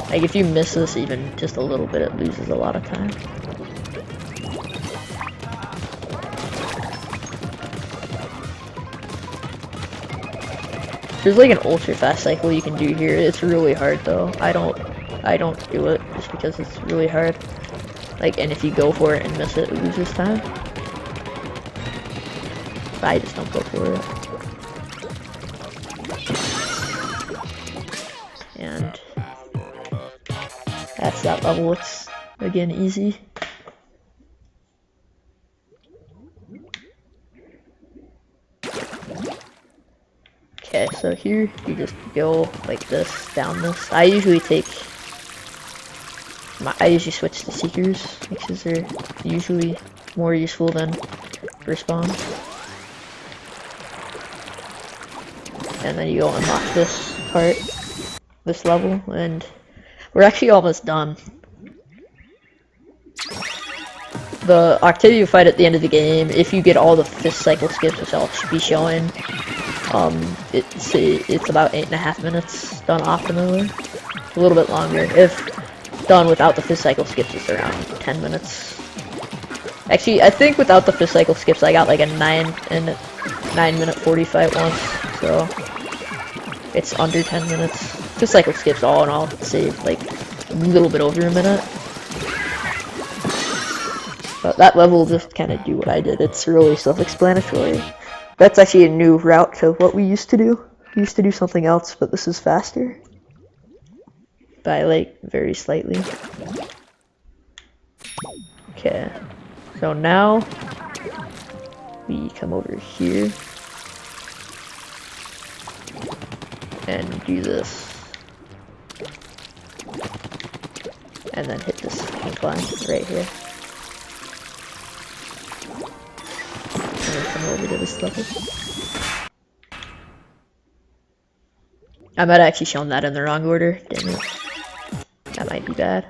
Like, if you miss this even just a little bit, it loses a lot of time. There's like an ultra fast cycle you can do here. It's really hard though. I don't do it just because it's really hard. Like, and if you go for it and miss it, it loses time. But I just don't go for it. And that's that level. It's again easy. Okay, so here you just go like this, down this. I usually switch to seekers because they're usually more useful than burst bombs. And then you go unlock this part, this level, and we're actually almost done. The Octavio fight at the end of the game, if you get all the fist cycle skips, which I'll be showing, it's about 8.5 minutes done optimally. A little bit longer. If done without the fist cycle skips, it's around 10 minutes. Actually, I think without the fist cycle skips, I got like a 9 minute 40 fight once. So It's under 10 minutes. Just like with skips, all in all, save like a little bit over a minute. But that level just kind of do what I did. It's really self-explanatory. That's actually a new route to what we used to do. We used to do something else, but this is faster. By like very slightly. Okay. So now we come over here and do this. And then hit this incline right here. And then come over to this level. I might have actually shown that in the wrong order. Damn it. That might be bad.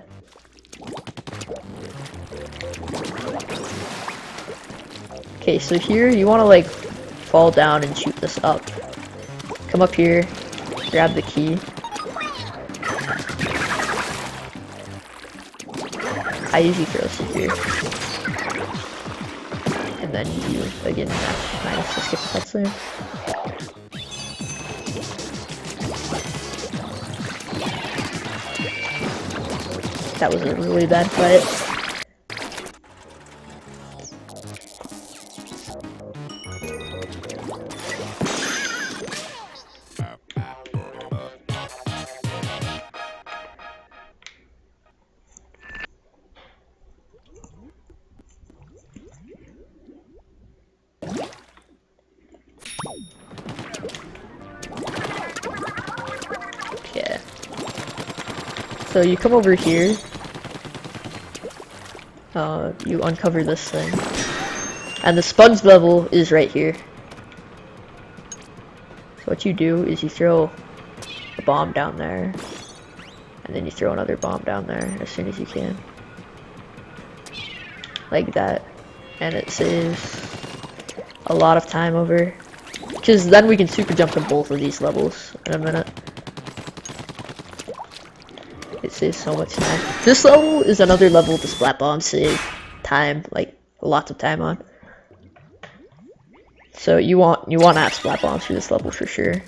Okay, so here you want to like fall down and shoot this up. Come up here, grab the key. I usually throw this here. And then you again minus to skip the cutscene. That was a really bad fight. Okay. So you come over here. You uncover this thing. And the sponge level is right here. So what you do is you throw a bomb down there. And then you throw another bomb down there as soon as you can. Like that. And it saves a lot of time over. Because then we can super jump to both of these levels in a minute. It saves so much time. This level is another level the splat bombs save time, like lots of time on. So you want to have splat bombs for this level for sure.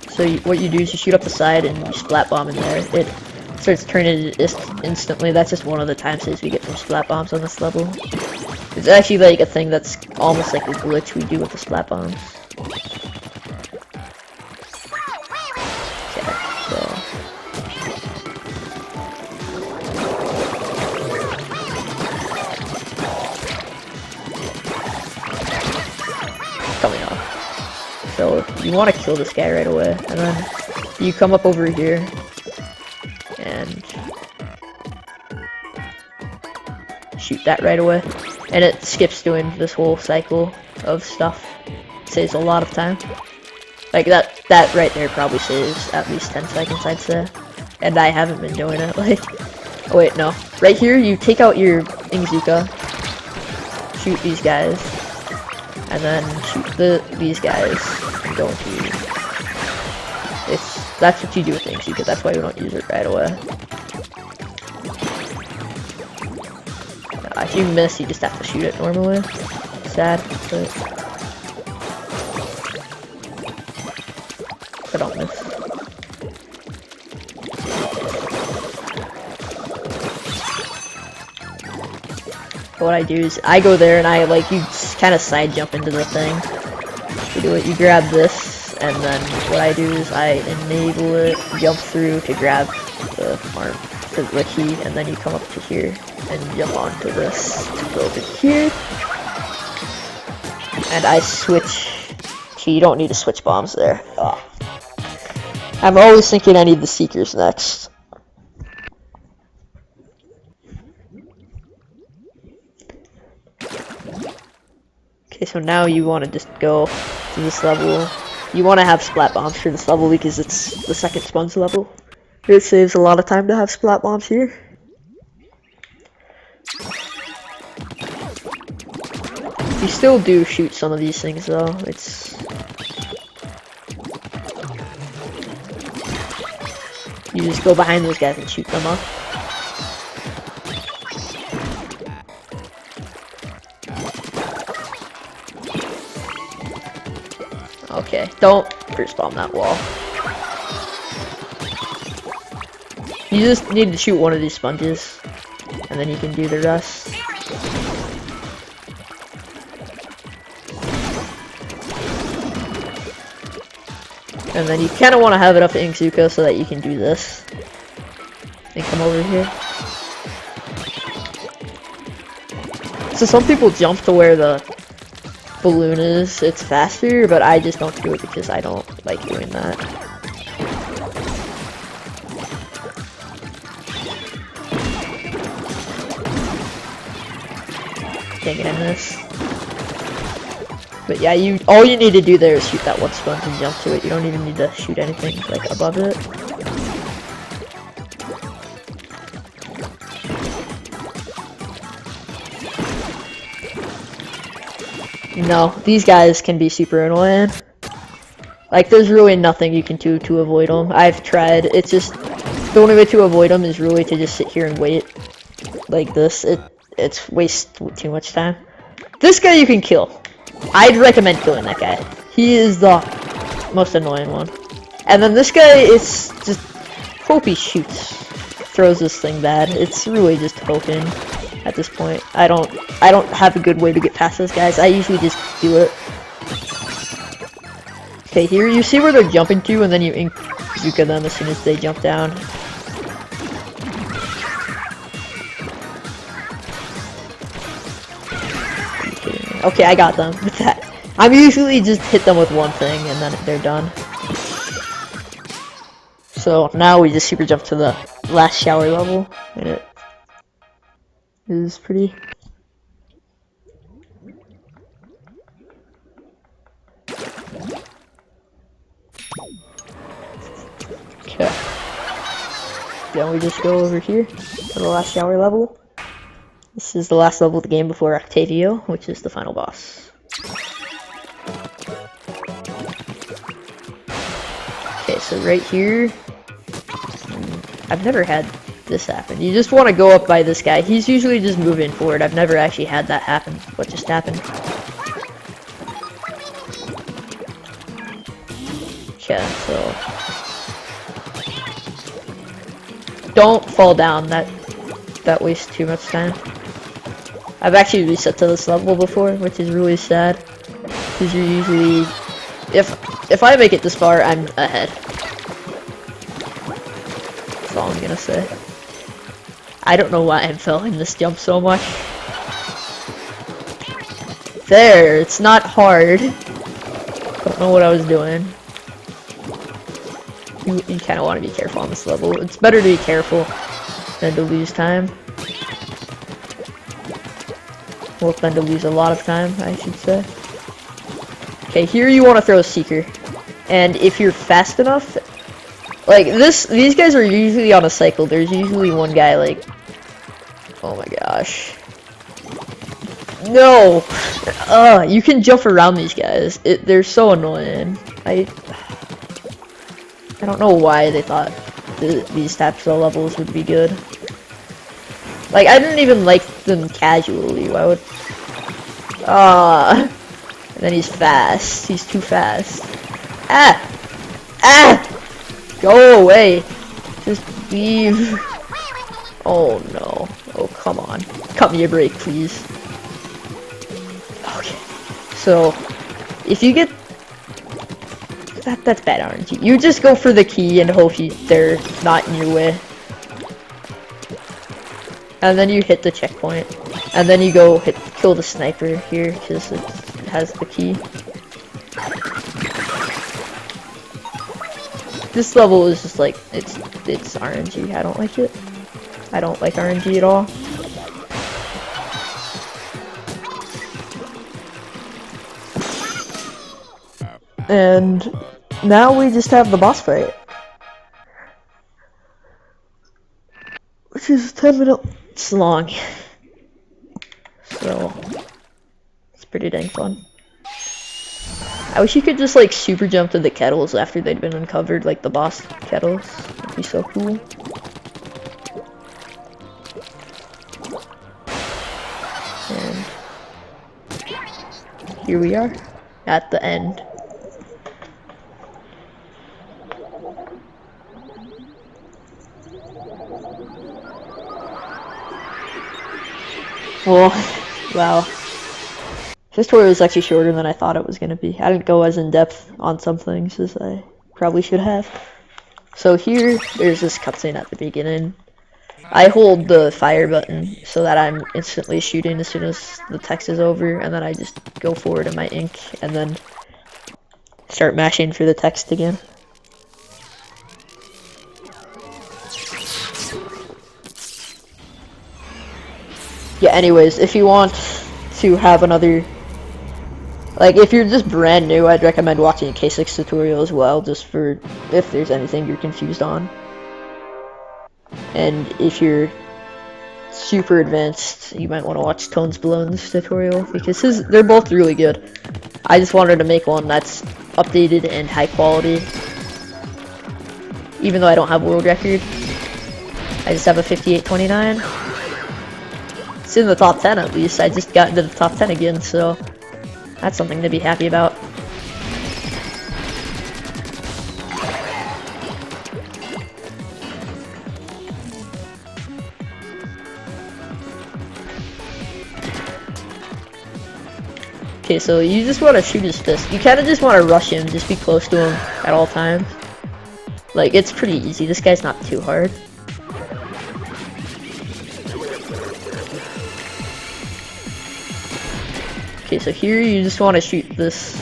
So what you do is you shoot up the side and you splat bomb in there. It starts turning instantly. That's just one of the time saves we get from splat bombs on this level. It's actually like a thing that's almost like a glitch we do with the splat bombs. Coming off. So you want to kill this guy right away, and then you come up over here and shoot that right away, and it skips doing this whole cycle of stuff. It saves a lot of time. Like that right there probably saves at least 10 seconds, I'd say. And I haven't been doing it. Like, oh wait, no. Right here, you take out your Ingzuka, shoot these guys, and then shoot these guys and go into. That's what you do with Ingzuka. That's why we don't use it right away. If you miss, you just have to shoot it normally. Sad, but I don't miss. What I do is I go there and I like you kind of side jump into the thing. You do it. You grab this, and then what I do is I enable it, jump through to grab the arm for the key, and then you come up to here and jump onto this to go over here. And I switch. You don't need to switch bombs there. Oh. I'm always thinking I need the Seekers next. Okay, so now you want to just go to this level. You want to have splat bombs for this level because it's the second sponge level. It saves a lot of time to have splat bombs here. You still do shoot some of these things though. You just go behind those guys and shoot them up. Okay, Don't first bomb that wall. You just need to shoot one of these sponges, and then you can do the rest. And then you kind of want to have it up to Inkzuka so that you can do this. And come over here. So some people jump to where the balloon is, it's faster, but I just don't do it because I don't like doing that. Can't get in this. But yeah, all you need to do there is shoot that one sponge and jump to it. You don't even need to shoot anything like above it. No, these guys can be super annoying. Like, there's really nothing you can do to avoid them. I've tried. It's just the only way to avoid them is really to just sit here and wait like this. It's waste too much time. This guy you can kill. I'd recommend killing that guy. He is the most annoying one. And then this guy is just hope he throws this thing bad. It's really just hoping at this point. I don't have a good way to get past those guys. I usually just do it. Okay, here you see where they're jumping to, and then you Inkzuka them as soon as they jump down. Okay, I got them with that. I'm usually just hit them with one thing and then they're done. So now we just super jump to the last shower level, and it is pretty. Okay. Then we just go over here to the last shower level. This is the last level of the game before Octavio, which is the final boss. Okay, so right here, I've never had this happen. You just want to go up by this guy. He's usually just moving forward. I've never actually had that happen. What just happened? Okay, so don't fall down. That wastes too much time. I've actually reset to this level before, which is really sad, because you're usually, if I make it this far, I'm ahead. That's all I'm gonna say. I don't know why I'm failing this jump so much. There, it's not hard. Don't know what I was doing. You kind of want to be careful on this level. It's better to be careful than to lose time. Well, than to lose a lot of time, I should say. Okay, here you want to throw a Seeker. And if you're fast enough, like these guys are usually on a cycle. There's usually one guy like, oh my gosh. No! You can jump around these guys. They're so annoying. I don't know why they thought these types of levels would be good. Like, I didn't even like them casually. Why would... And then he's fast. He's too fast. Ah! Go away! Just leave. Oh no. Oh, come on. Cut me a break, please. Okay. So, if you get... That's bad RNG. You just go for the key and hope they're not in your way. And then you hit the checkpoint. And then you go kill the sniper here, because it has the key. This level is just like, it's RNG. I don't like it. I don't like RNG at all. And now we just have the boss fight, which is 10 minutes long. So it's pretty dang fun. I wish you could just like super jump to the kettles after they'd been uncovered, like the boss kettles. That'd be so cool. And here we are at the end. Well, wow. This tutorial was actually shorter than I thought it was going to be. I didn't go as in-depth on some things as I probably should have. So here, there's this cutscene at the beginning. I hold the fire button so that I'm instantly shooting as soon as the text is over, and then I just go forward in my ink, and then start mashing for the text again. Yeah, anyways, if you want to have another, like, if you're just brand new, I'd recommend watching a kaysicks tutorial as well, just for if there's anything you're confused on. And if you're super advanced, you might want to watch Tones Ballone's tutorial, because they're both really good. I just wanted to make one that's updated and high quality, even though I don't have world record. I just have a 58.29. It's in the top 10 at least. I just got into the top 10 again, so that's something to be happy about. Okay, so you just want to shoot his fist. You kind of just want to rush him, just be close to him at all times. Like, it's pretty easy. This guy's not too hard. Okay, so here you just want to shoot this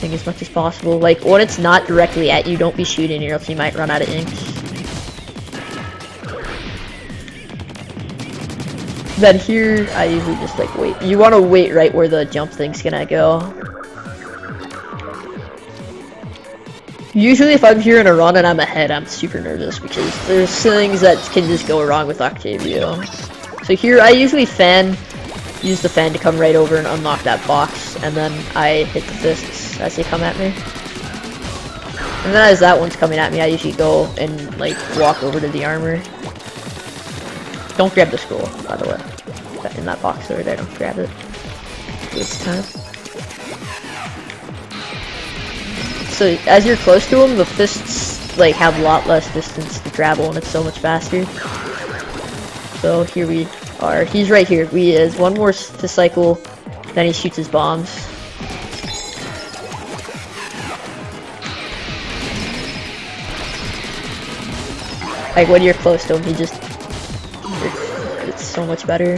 thing as much as possible. Like, when it's not directly at you, don't be shooting or else you might run out of ink. Then here, I usually just like wait. You want to wait right where the jump thing's gonna go. Usually if I'm here in a run and I'm ahead, I'm super nervous because there's things that can just go wrong with Octavio. So here, I usually use the fan to come right over and unlock that box, and then I hit the fists as they come at me. And then as that one's coming at me, I usually go and like walk over to the armor. Don't grab the scroll, by the way. In that box over there, don't grab it this time. So as you're close to him, the fists like have a lot less distance to travel, and it's so much faster. So here we are. He's right here. He has one more fist cycle, then he shoots his bombs. Like when you're close to him, he just it's so much better.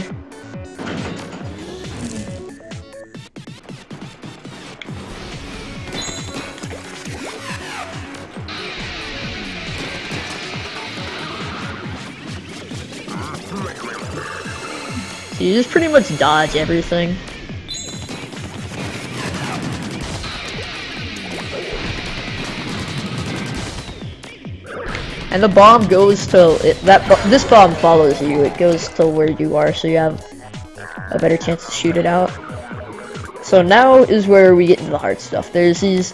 So you just pretty much dodge everything. And the bomb goes till this bomb follows you. It goes till where you are, so you have a better chance to shoot it out. So now is where we get into the hard stuff. There's these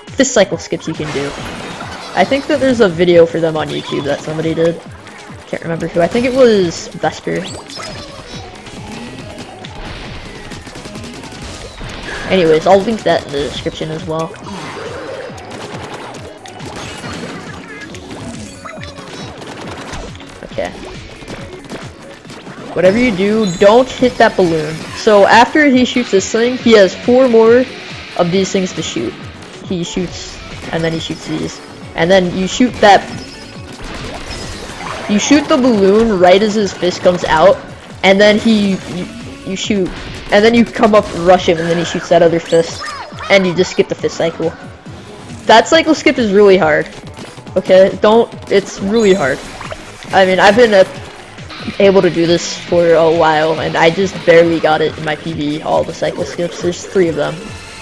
fist cycle skips you can do. I think that there's a video for them on YouTube that somebody did. Can't remember who. I think it was Vesper. Anyways, I'll link that in the description as well. Okay. Whatever you do, don't hit that balloon. So after he shoots this thing, he has 4 more of these things to shoot. He shoots, and then he shoots these. And then you shoot that... You shoot the balloon right as his fist comes out, and then you shoot... And then you come up, rush him, and then he shoots that other fist. And you just skip the fist cycle. That cycle skip is really hard. Okay? It's really hard. I mean, I've been able to do this for a while, and I just barely got it in my PB, all the cycle skips. There's 3 of them.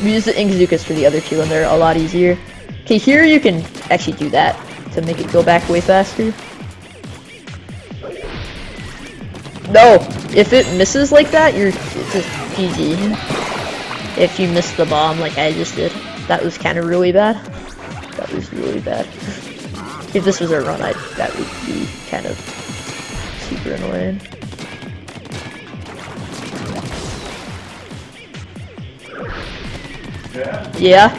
We use the Inkzukas for the other 2, and they're a lot easier. Okay, here you can actually do that to make it go back way faster. No! If it misses like that, it's just GG. If you miss the bomb like I just did. That was kind of really bad. That was really bad. If this was a run, that would be kind of super annoying. Yeah?